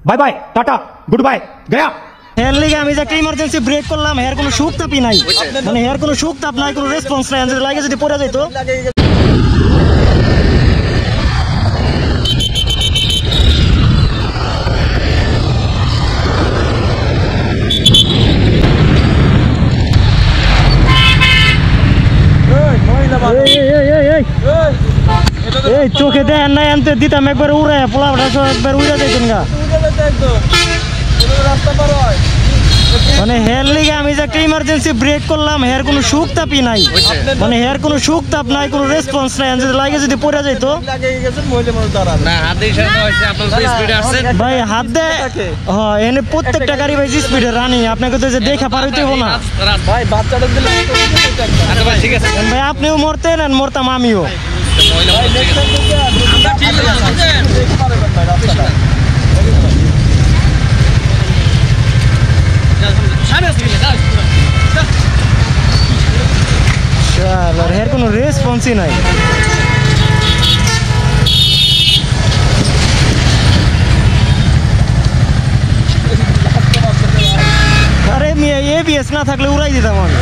Bye bye, tata, good bye, Gaya. এর লিগে আমি যে একটা ইমার্জেন্সি ব্রেক করলাম, এর কোনো সুখ তাপই নাই, মানে এর কোনো সুখ তাপ নাই, কোনো রেসপন্স নাই, যদি লাগে যদি পড়ে যাইতো। এই চোখে দেন না, আনতে দিতাম একবার উড়ে, পোলাটা একবার উড়ে যাইতেন গা। মানে হের লিগে আমি যে একটা ইমার্জেন্সি ব্রেক করলাম, হের কোনো সুখ তাপই নাই, মানে হের কোনো সুখ তাপ নাই, কোনো রেসপন্স নাই, যদি লাগে যদি পড়ে যাইতো। ভাই হাত দে, হ্যাঁ এনে প্রত্যেকটা গাড়ি ভাই স্পিডে রানিং, আপনাকে তো যে দেখা পার হইতে হবো না ভাই। বাচ্চাটা ভাই আপনিও মরতেন আর মরতাম আমিও। এর কোনো রেসপন্সই নাই। আরে এবিএস না থাকলে উড়াই দিতাম আমি।